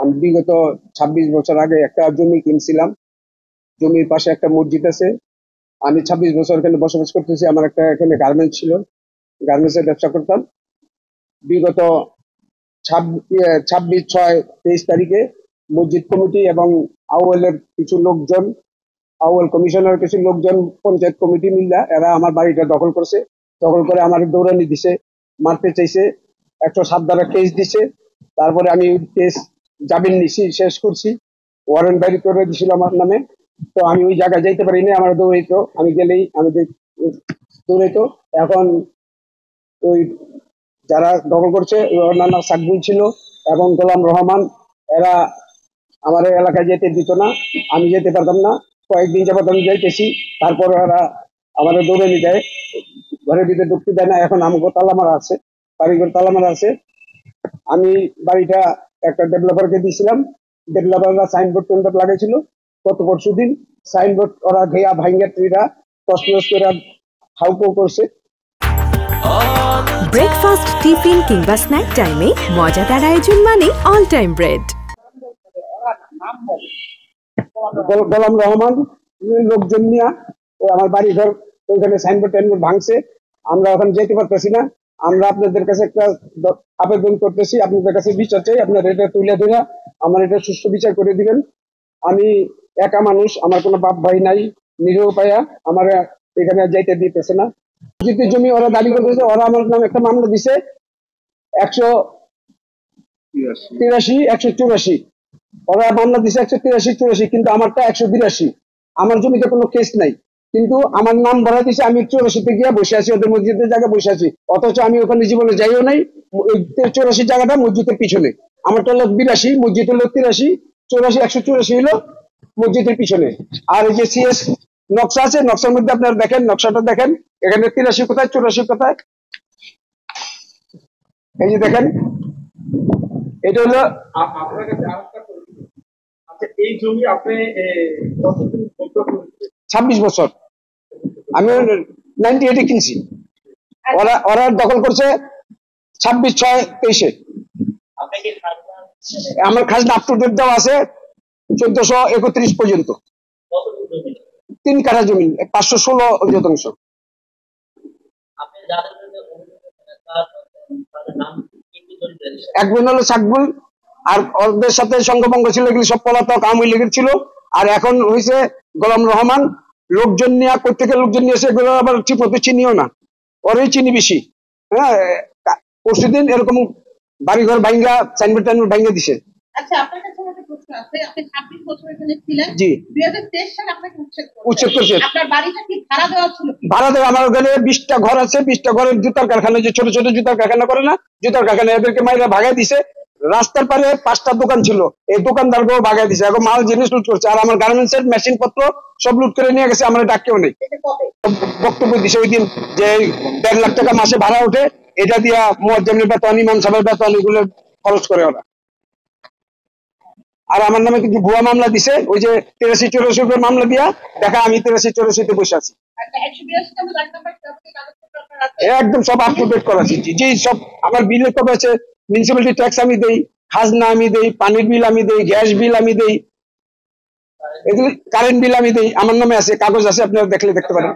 আমি বিগত 26 বছর আগে একটা জমি কিনছিলাম। জমির পাশে একটা মসজিদ আছে। আমি 26 বছর এখানে বসবাস করতেছি। আমার একটা এখানে গার্মেন্টস ছিল, গার্মেন্টস এর ব্যবসা করতাম। বিগত 26/6/23 তারিখে মসজিদ কমিটি এবং আউয়ালের কিছু লোকজন, আউয়াল কমিশনের কিছু লোকজন, পঞ্চায়েত কমিটি মিল্লা এরা আমার বাড়িটা দখল করছে। দখল করে আমার দৌড়ানি দিছে, মারতে চাইছে, 107 ধারা কেস দিছে। তারপরে আমি কেস জামিন নিছি, শেষ করছি, ওয়ারেন্ট বাইর করে দিছিল আমার নামে। তো আমি ওই জায়গায় যাইতে পারিনি, আমার দৌড়াইতো, আমি গেলেই আমি দৌড়াইতো। এখন ওই যারা দখল করছে ওর নাম সাকবুল ছিল এবং গোলাম রহমান, এরা আমার এলাকায় যেতে দিত না, আমি যেতে পারতাম না। কয়েকদিন যাবত আমি যাইতেছি, তারপর ওরা আমার দৌড়ে নিয়ে যায়, ঘরের ভিতরে ঢুকতে দেয় না। এখন আমাকে তালা মারা আছে, বাড়িঘর তালা মারা আছে। আমি বাড়িটা একটা ডেভেলপারকে দিয়েছিলাম, ডেভেলপাররা সাইনবোর্ড টেন্ডার লাগাইছিল গত পরশু দিন। সাইনবোর্ড ওরা ধেয়া ভাঙ্গা ট্রিরা তসনস করে হাউকো করছে। ব্রেকফাস্ট, টিফিন কিংবা স্ন্যাক টাইমে মজাদার আয়োজন মানে অল টাইম ব্রেড। গোলাম রহমান লোকজন নিয়ে আমার বাড়ি ঘর ওইখানে সাইনবোর্ড টাইনবোর্ড ভাঙছে। আমরা ওখানে যেতে পারতেছি না। আমরা আপনাদের কাছে একটা আবেদন করতেছি, আপনাদের কাছে বিচার চাই। আপনারা এটা তুলে ধরে আমার এটা সুষ্ঠু বিচার করে দিবেন। আমি একা মানুষ, আমার কোনো বাপ ভাই নাই, নিরীহ পায়া আমার এখানে যাইতে দিতেছে না। যদি জমি ওরা দাবি করতেছে, ওরা আমার নামে একটা মামলা দিছে 183 184। ওরা মামলা দিছে 183 কিন্তু আমারটা 182। আমার জমিতে কোনো কেস নাই, কিন্তু আমার নাম ভরা দিছে। আমি 84-তে গিয়ে বসে আছি, ওদের মসজিদের জায়গায় বসে আছি, অথচ আমি ওখানে জীবনে যাইও নাই। 84 জায়গাটা মসজিদের পিছনে, আমারটা হলো 82, মসজিদ হলো 83, 84 184 হলো মসজিদের পিছনে। আর এই যে সিএস নকশা আছে, নকশার মধ্যে আপনারা দেখেন, নকশাটা দেখেন, এখানে 83 কোথায়, 84 কোথায়, এই যে দেখেন, এটা হলো। আপনার কাছে আরেকটা আচ্ছা, এই জমি আপনি কতদিন 26 বছর। আমি 98-এ কিনছি, ওরা দখল করছে 26/6/23-এ। আমার খাজনা আপ টু ডেট দেওয়া আছে 1431 পর্যন্ত। 3 কাঠা জমি, 516 শতাংশ। একজন হলো সাকবুল, আর ওদের সাথে সঙ্গভঙ্গ ছিল, এগুলি সব পলাতক আওয়ামী লীগের ছিল। আর এখন হয়েছে গোলাম রহমান, লোকজন নিয়ে কোথেকে লোকজন নিয়ে এসে এগুলো আবার ঠিক মতো চিনিও না, ওরই চিনি বেশি। হ্যাঁ, পরশুদিন এরকম বাড়িঘর ভাঙ্গা, সাইনবোর্ড টাইনবোর্ড ভাঙ্গা দিছে। আচ্ছা, আপনার কাছে একটা প্রশ্ন আছে। আপনি 26 বছর এখানে ছিলেন। জি। 2023 সালে আপনাকে উচ্ছেদ করছে। আপনার বাড়িটা কি ভাড়া দেওয়া ছিল? ভাড়া দেওয়া, আমার ওখানে 20টা ঘর আছে। 20টা ঘরের জুতার কারখানা, যে ছোট ছোট জুতার কারখানা করে না, জুতার কারখানা, এদেরকে মাইরা ভাগাই দিছে। রাস্তার পারে 5টা দোকান ছিল, এই দোকানদারকেও ভাগাই দিছে। এখন মাল জিনিস লুট করছে, আর আমার গার্মেন্টস এর মেশিন পত্র সব লুট করে নিয়ে গেছে। আমার ডাকেও নেই। বক্তব্য দিছে ওই দিন যে 1.5 লাখ টাকা মাসে ভাড়া ওঠে, এটা দিয়া মুয়াজ্জিমের বেতন, ইমাম সাহেবের বেতন, এগুলো খরচ করে ওরা। আর আমার নামে কিন্তু ভুয়া মামলা দিছে, ওই যে 83-84 মামলা দিয়া দেখা আমি 83-84-তে বসে আছি। একদম সব আপ টু ডেট করা আছে। জি, সব আমার বিলে কবে আছে, মিউনিসিপ্যালিটি ট্যাক্স আমি দেই, খাজনা আমি দেই, পানির বিল আমি দেই, গ্যাস বিল আমি দেই, এগুলি কারেন্ট বিল আমি দেই, আমার নামে আছে, কাগজ আছে, আপনারা দেখলে দেখতে পারেন।